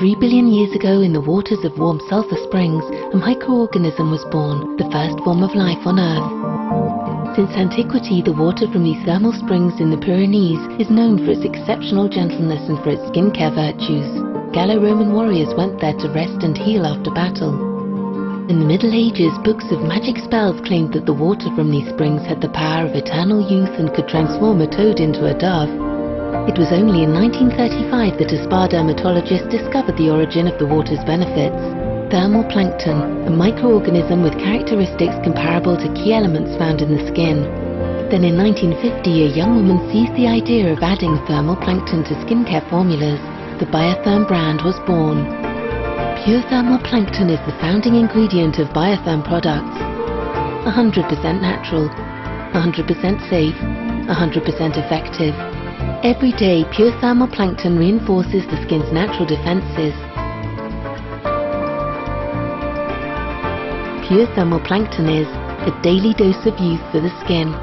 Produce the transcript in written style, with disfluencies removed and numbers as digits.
3 billion years ago, in the waters of warm sulfur springs, a microorganism was born, the first form of life on Earth. Since antiquity, the water from these thermal springs in the Pyrenees is known for its exceptional gentleness and for its skincare virtues. Gallo-Roman warriors went there to rest and heal after battle. In the Middle Ages, books of magic spells claimed that the water from these springs had the power of eternal youth and could transform a toad into a dove. It was only in 1935 that a spa dermatologist discovered the origin of the water's benefits. Thermal plankton, a microorganism with characteristics comparable to key elements found in the skin. Then in 1950, a young woman seized the idea of adding thermal plankton to skincare formulas. The Biotherm brand was born. Pure thermal plankton is the founding ingredient of Biotherm products. 100% natural, 100% safe, 100% effective. Every day, pure thermal plankton reinforces the skin's natural defenses. Pure thermal plankton is a daily dose of youth for the skin.